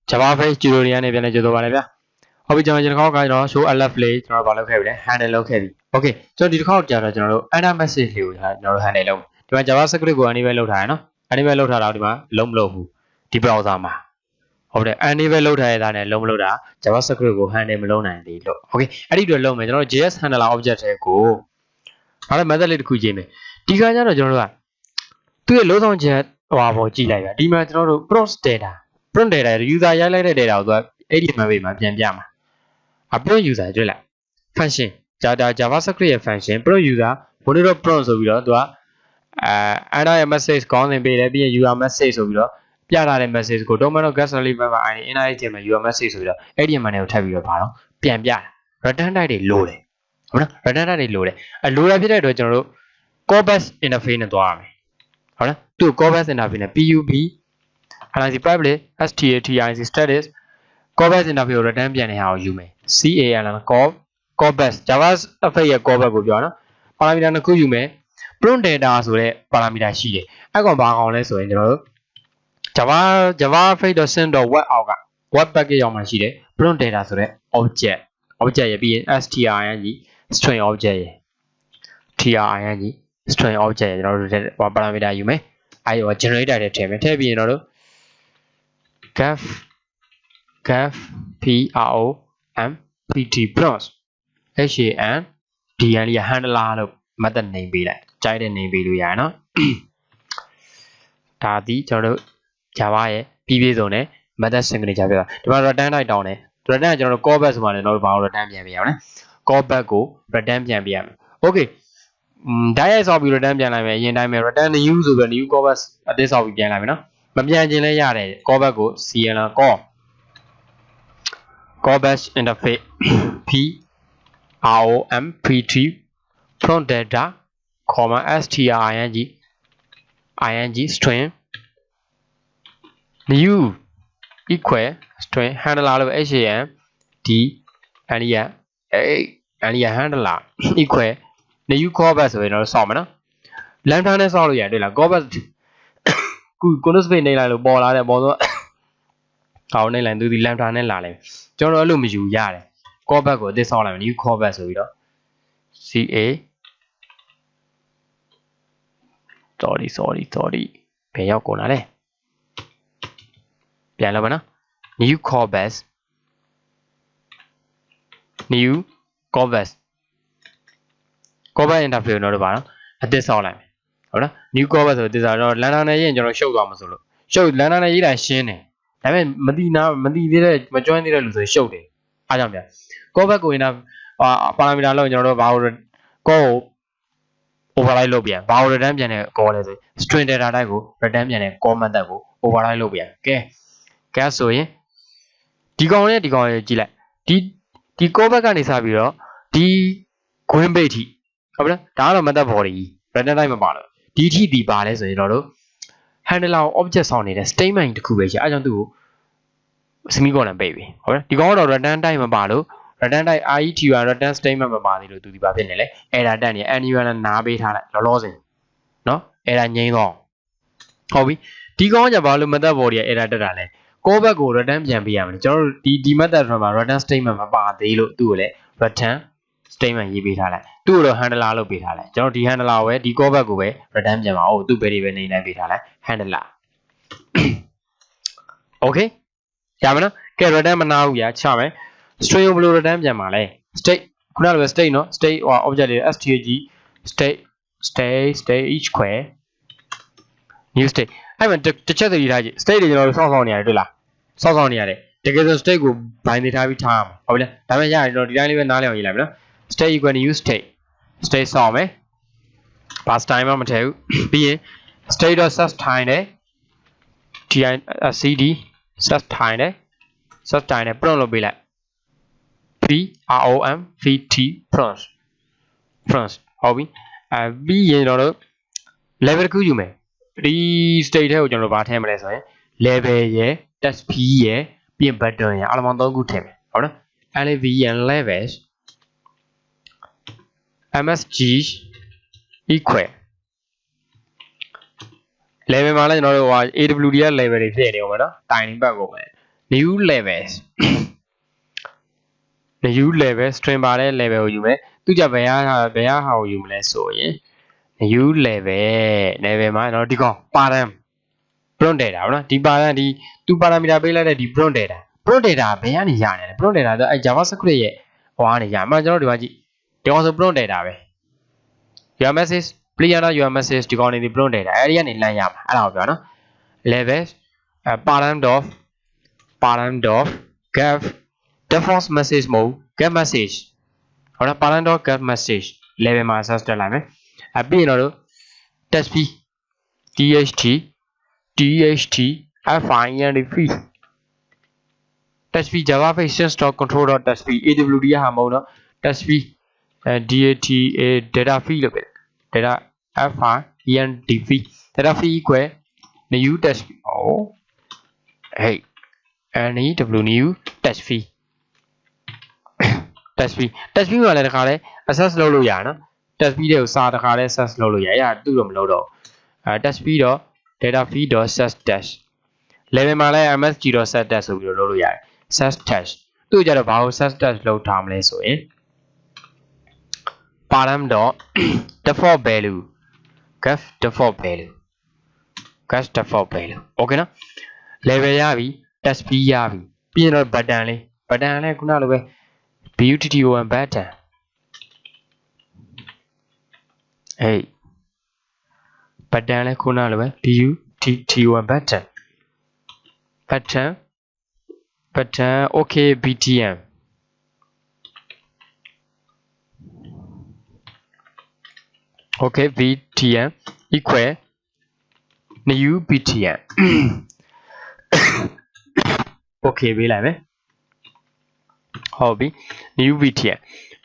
javaFx tutorial နဲ့ပြန်လဲကြိုဆိုပါရစေဗျာဟုတ်ပြီကျွန်တော်ကshow alert play ကျွန်တော်ဘာလုပ်ခဲ့ပြီလဲ handle လုပ်ခဲ့ပြီ okay ကျွန်တော်ဒီတစ်ခေါက်ကြာတော့ကျွန်တော်တို့ enter message လေးကိုကျွန်တော်တို့ handle လုပ်ဒီမှာ javascript ကို enable လုပ်ထားရနော် enable လုပ်ထားတာဒီမှာလုံးမလုပ်ဘူးဒီ browser မှာဟုတ်တယ် enable လုပ်ထားရတာနဲ့လုံးမလုပ်တာ javascript ကို handle မလုပ်နိုင်သေးလို့ okay အဲ့ဒီအတွက်လုပ်မယ်ကျွန်တော်တို့ js handler object တွေကိုဘာလဲ method လေးတစ်ခုရေးမယ်ဒီကကြတော့ကျွန်တော်တို့ကသူ့ရဲ့လုံးဆောင်ချက်ဟိုပေါ်ကြည့်လိုက်ဗျာဒီမှာကျွန်တော်တို့ prompt data user ရိုက်လိုက်တဲ့ data ကိုသူကအဲ့ဒီ map မှာပြန်ပြမှာprompt user တွေ့လိုက် function javascript ရဲ့ function prompt user monitor prompt ဆိုပြီးတော့သူကenter ရဲ့ message ကောင်းတင်ပေးတယ်ပြီးရင် user message ဆိုပြီးတော့ပြထားတဲ့ message ကို domain guest element မှာ inner agent မှာ user message ဆိုပြီးတော့အဲ့ဒီ element ကိုထပ်ပြီးတော့ပါတော့ပြန်ပြတာ return type တွေလိုတယ်ဟုတ်နော် return type တွေလိုတယ်လိုတာဖြစ်တဲ့အတွက်ကျွန်တော်တို့ callback interface နဲ့သွားရမယ်ဟုတ်လားသူ့ callback interface နဲ့ pub analyze private static status callback interface ကို return ပြန်တဲ့ဟာကိုယူမယ် cal callback javaFx ရဲ့ callback ကိုပြောနော် parameter နှစ်ခုယူမယ် prompt data ဆိုတဲ့ parameter ရှိတယ်အဲ့ကောင်ဘာကောင်လဲဆိုရင်ကျွန်တော်တို့ javaFx.sim.web အောက်က web package ရောက်မှရှိတယ် prompt data ဆိုတဲ့ object ရဲ့ပြီးရင် string object ရဲ့ string object ရဲ့ကျွန်တော်တို့ parameter ယူမယ်အဲ့ဒီ generator တွေထည့်မယ်ထည့်ပြီးရင်တော့ gaf prompt prompt handle လေး handler လို့ method name ပေးလိုက်ကြိုက်တဲ့ name ပေးလို့ရတယ်နော်ဒါဒီကျွန်တော်တို့ java ရဲ့ပြီးပြည့်စုံတဲ့ method signature ပြတာဒီမှာ return type တောင်းတယ် return ကကျွန်တော်တို့ callback ဆိုမှလည်းကျွန်တော်တို့ဘာလို့ return ပြန်ပေးရမလဲ callback ကို return ပြန်ပေးရမယ် okay ဒါရိုက်ဆောက်ပြီး return ပြန်လိုက်မယ်အရင်တိုင်းပဲ return new ဆိုပြီး new callback အသစ်ဆောက်ပြီးပြန်လိုက်မယ်နော်မပြန်ခြင်းလည်းရတယ် callback ကို callback interface prompt data string new equal string handler လို့ handler equal new callback ဆိုရင်တော့ဆောက်မယ်နော် lambda နဲ့ဆောက်လို့ရတယ်တွေ့လား callback ကိုနုစပိတ်နေလိုက်လို့ပေါ်လာတယ်ပေါ်တော့ကောင်းနေလိုက်သူဒီ lambda နဲ့လာလိုက်ကျွန်တော်အဲ့လိုမယူရတယ် callback ကိုအသစ်ဆောက်လိုက်မယ် new callback ဆိုပြီးတော့ sorry ဘယ်ရောက်ကုန်လာလဲပြန်လို့ပါနော် new callback interface တော့ပါနော်အသစ်ဆောက်လိုက်မယ်ဟုတ်နော် new callback ဆိုတော့ lambda နဲ့ရေးရင်ကျွန်တော်ရှုပ်သွားမှာဆိုလို့ရှုပ် lambda နဲ့ရေးတာရှင်းတယ်ဒါပေမဲ့မသိသေးတဲ့မကျွမ်းသေးတဲ့လူဆိုရှုပ်တယ်အားကြောင့်ဗျာ callback ကိုရင်တော့parameter လောက်ကျွန်တော်တို့ဘာလို့ call ကို override လုပ်ပြန်ဘာလို့ return ပြန်တဲ့ call လဲဆိုရင် string data type ကို return ပြန်တဲ့ call method ကို override လုပ်ပြန်ကဲဆိုရင်ဒီကောင်နဲ့ဒီကောင်ကိုကြည့်လိုက်ဒီ callback ကနေစပြီးတော့ဒီ green page ထိဟုတ်ပြီလားဒါကတော့ method body return type မပါလို့ဒီထိဒီပါလဲဆိုရင်တော့ handler object ဆောင်းနေတဲ့ statement တစ်ခုပဲရှိအဲအကြောင်းသူ့ကို semicolon ပိတ်ပြီဟုတ်ပြီဒီကောင်ကတော့ return type မပါလို့ return type return statement မပါသေးလို့သူဒီပါဖြစ်နေလဲ error တက်နေ annual နဲ့နားပေးထားလိုက်လောစင်နော် error ငြိမ်းသွားဟုတ်ပြီဒီကောင်ကဘာလို့ method body က error တက်တာလဲ callback ကို return ပြန်ပေးရမယ်ကျွန်တော်တို့ဒီ method မှာ return statement မပါသေးလို့သူ့ကိုလည်း return statement ရေးပေးထားလိုက်သူ့ကိုတော့ handler လုပ်ပေးထားလိုက်ကျွန်တော်ဒီ handler ကိုပဲဒီ callback ကိုပဲ return ပြန်ပါဦးသူ့ variable နေလိုက်ပေးထားလိုက် handler okay ရမယ်နော်ကဲ return မနာဘူးညာချမယ် string ကိုဘယ်လို return ပြန်ပါလဲ state ခုနလိုပဲ state နော် state object တွေ state equal new state အဲ့မှာတစ်ချက်သတိထားကြည့် state တွေကျွန်တော်တို့စောင့်နေရတယ်တွေ့လားစောင့်နေရတယ်တကယ်ဆို state ကို bind နေထားပြီးထားရမှာဟုတ်ပြီလားဒါပေမဲ့ရတယ်ကျွန်တော်ဒီတိုင်းလေးပဲနားလည်အောင်ရေးလိုက်မယ်နော် state equal new state စောင့်မယ်ဘာ style မှမထည့်ဘူးပြီးရင် state.set time နဲ့ cd set time နဲ့ prompt လုပ်ပေးလိုက် prompt ဟုတ်ပြီပြီးရင်တော့ level တစ်ခုယူမယ်ဒီ state ထဲကိုကျွန်တော်ဗာထည့်မလဲဆိုရင် level ရယ် text fee ရယ်ပြီးရင် button ရယ်အားလုံးပေါင်း3ခုထည့်မယ်ဟုတ်နော် levels msg equal level မှာလည်းကျွန်တော်တို့ awd က level တွေဖြစ်နေအောင်မယ်နော် timing ပတ်ကုန်မယ် new levels new level string ပါတဲ့ level ကိုယူမယ်သူကြဘယ်ဟာကိုယူမလဲဆိုရင် new level မှာကျွန်တော်ဒီကောင် param prompt data ဟုတ်နော်ဒီ param ဒီသူ parameter ပေးလိုက်တဲ့ဒီ prompt data ဘယ်ကနေရနေလဲ prompt data ဆိုအဲ javascript ရဲ့ဟိုကနေရမှာကျွန်တော်ဒီမှာကြည့်ဒီကောင်ဆို prompt data ပဲ your message please enter your message ဒီကောင်နေဒီ prompt data အဲဒီကနေလမ်းရမှာအဲ့ဒါကိုပြောနော် level param.get default message mode get message ဟုတ်လား param.get message level မှာ access တက်လိုက်မယ်ပြီးရင်တော့ txt find txt javaFx sync.control.txt awd ဟာမဟုတ်တော့ txt data feed လို့ပဲ data find data feed equal new txt new txt feed txt feed မှာလည်းတခါလဲ access လုပ်လို့ရနော် txt feed တွေကိုစာတခါလဲ access လုပ်လို့ရအဲ့ဒါသူ့တော့မလုပ်တော့txt feed data feed.set dash level မှာလဲ msg.set dash ဆိုပြီးတော့လုပ်လို့ရတယ် set dash သူ့ကြတော့ဘာလို့ set dash လုပ်ထားမလဲဆိုရင် param.default value get default value okay နော် level ရပြီ txt feed ရပြီပြီးရင်တော့ button လေးခုနလိုပဲ button button button လေးခုနလိုပဲ button okay btm equal new btm okay ပေးလိုက်မယ်ဟုတ်ပြီ new btm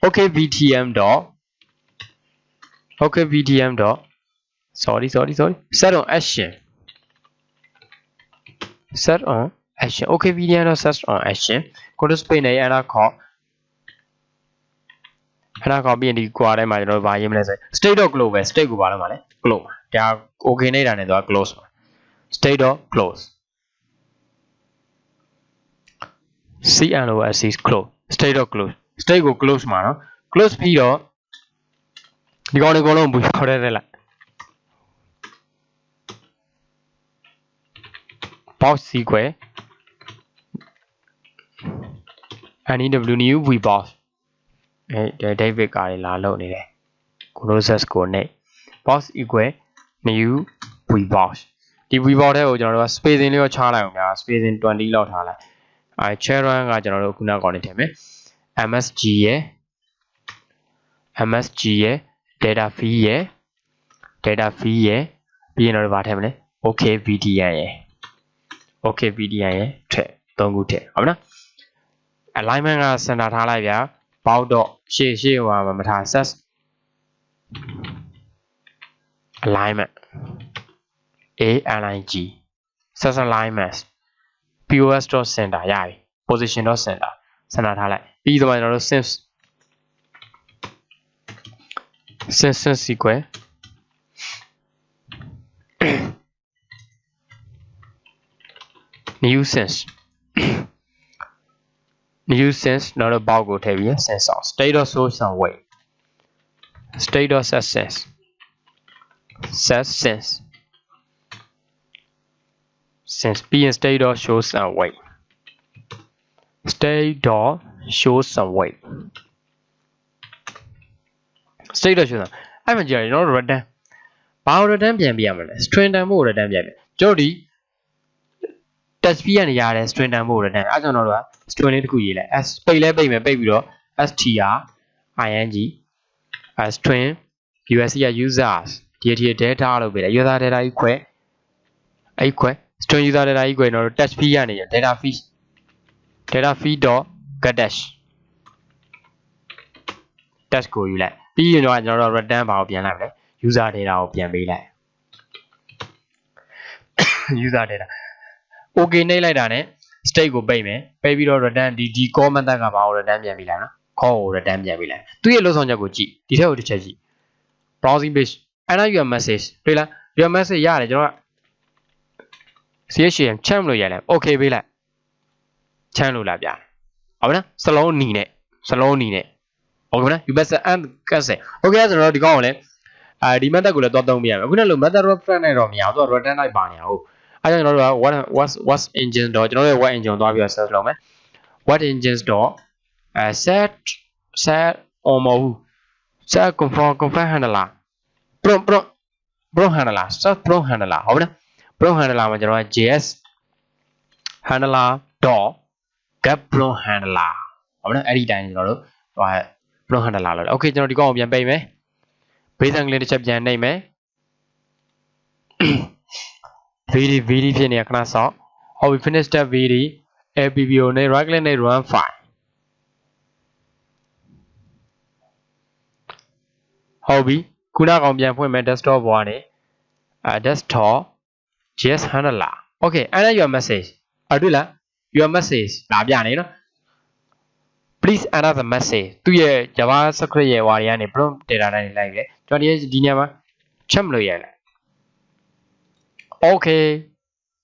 okay btm dot sorry set on action okay btm dot set on action ကိုတို့ space နဲ့အဲ့ဒါခေါ်ပြီးရင်ဒီ quad ထဲမှာကျွန်တော်တို့ဗာရေးမလဲဆို state.close ပဲ state ကိုဗာလုပ်မှာလဲ close ပါဒါ okay နေတာနဲ့တော့ close ပါ state.close close state.close state ကို close မှာနော် close ပြီးတော့ဒီကောင်လေးအကုန်လုံးဘူးခေါ်တဲ့လိုက် box sequence new new vbox ဒါ David ကလည်းလာလုပ်နေတယ် closes ကိုနဲ့ box equal new vbox ဒီ vbox ထဲကိုကျွန်တော်တို့က spacing လေးရောချလိုက်အောင်ဗျာ spacing 20လောက်ထားလိုက်children ကကျွန်တော်တို့ခုနကောင်းနေထည့်မယ် msg ရဲ့ data feed ရဲ့ပြီးရင်တော့ဗာထည့်မလဲ okay vdn ရဲ့ထည့်3ခုထည့်ဟုတ်မလား alignment က center ထားလိုက်ဗျာပေါက်တော့ရှေ့ဟိုမှာမထား set alignment alig set alignment pos.center ရပြီ position.center ထားလိုက်ပြီးတော့ကျွန်တော်တို့ since sequence new sense နောက်တော့ box ကိုထည့်ပြီး sense on state.source and wait state.set sense ပြီးရင် state.shows and wait state.shows and wait state.shows အဲ့မှာကြည့်ရအောင်ကျွန်တော် return ဘာလို့ return ပြန်ပြရမလဲ string တန်ဖို့ return ပြန်ပြကျွန်တော်ဒီ test fee ကနေရတဲ့ string တန်ဖို့ return အဲ့ကျွန်တော်တို့က string လေးတစ်ခုရေးလိုက် s ပိတ်လဲပိတ်မယ်ပိတ်ပြီးတော့ string string usc က users data လို့ပေးတယ် user data equal string user data equal ကျွန်တော်တို့ test fee ကနေရ data feed.get dash test ကိုယူလိုက်ပြီးရင်တော့ကျွန်တော်တို့ return ဘာကိုပြန်လိုက်မလဲ user data ကိုပြန်ပေးလိုက် user data okay နှိပ်လိုက်တာနဲ့ state ကိုပိတ်မယ်ပိတ်ပြီးတော့ return ဒီ call method ကဘာကို return ပြန်ပေးလိုက်နော် call ကို return ပြန်ပေးလိုက်သူ့ရဲ့လုပ်ဆောင်ချက်ကိုကြည့်ဒီထက်ကိုတစ်ချက်ကြည့် browsing page enter your message တွေ့လား your message ရတယ်ကျွန်တော်က cham လို့ရိုက်လိုက် okay ပေးလိုက် ချမ်းလို့လာပြဟုတ်ပြီနော်စလုံးနီနဲ့ဟုတ်ကဲ့နော် you better and cancel โอเคဆိုတော့ဒီကောင်ကိုလည်းဒီ method ကိုလည်းသွားသုံးပြရမယ်အခုနကလို method reference နဲ့တော့မရဘူးသူက return type ပါနေအောင်အဲကြောင့်ကျွန်တော်တို့က what engine တော့ကျွန်တော်တို့ရဲ့ what engine သွားပြီးတော့ search လုပ်မယ် what engines တော့set on မဟုတ်ဘူး set confirm handler pro handler set pro handler ဟုတ်ပြီနော် pro handler မှာကျွန်တော်က js handler dot get pro handler ဟုတ်ပြီနော်အဲ့ဒီတိုင်းကျွန်တော်တို့ဟို pro handler လို့โอเคကျွန်တော်ဒီကောင်ကိုပြန်ပိတ်မယ် base ကလေးတစ်ချက်ပြန်နှိပ်မယ် vd ဖြစ်နေခဏဆောက်ဟုတ်ပြီ finish step vd lppo နဲ့ right click နဲ့ run file ဟုတ်ပြီခုနကောင်ပြန်ဖွင့်မယ် desktop ပေါ်ကနေdesktop js handler okay enter your message တွေ့လား your message လာပြနေနော် please enter the message သူ့ရဲ့ javascript ရဲ့ဟွာတွေကနေ prompt data တိုင်းလိုက်တယ်ကျွန်တော်ဒီနေရာမှာချက်မလို့ရလား okay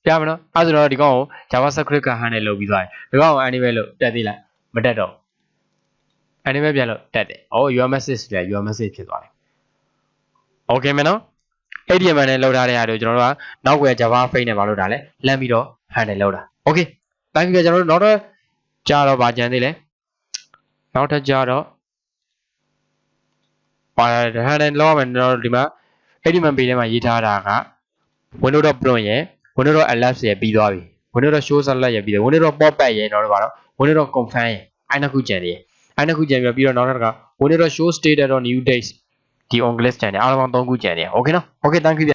ပြမနော်အဲဆိုတော့ဒီကောင်ကို javascript က handle လုပ်ပြီးသွားတယ်ဒီကောင်ကို anyway လို့တက်သေးလားမတက်တော့ anyway ပြန်လို့တက်တယ် your message လဲ your message ဖြစ်သွားတယ် okay မနော်အဲ့ဒီအမှန်နဲ့လောက်ထားတဲ့ဟာတွေကိုကျွန်တော်တို့ကနောက်ွယ် javaFx နဲ့မလုပ်တာလဲလမ်းပြီးတော့ handle လုပ်တာ okay thank you ကျွန်တော်တို့နောက်တော့ကြာတော့ဗာကြံသေးလဲနောက်ထပ်ကြာတော့ပါ handle လောက်မယ်ကျွန်တော်တို့ဒီမှာအဲ့ဒီမှန်ပေထဲမှာရေးထားတာက window.prompt ရယ် window.elapse ရယ်ပြီးသွားပြီ window.showSelect ရယ်ပြီးတယ် window.popback ရယ်တော့ဘာလို့ window.confirm ရယ်အဲ့နှစ်ခုကြံသေးတယ်အဲ့နှစ်ခုကြံပြီးတော့နောက်ထပ်က window.showState.newDate ဒီ on list ကြံတယ်အားလုံးပေါင်း3ခုကြံတယ် okay နော် okay thank you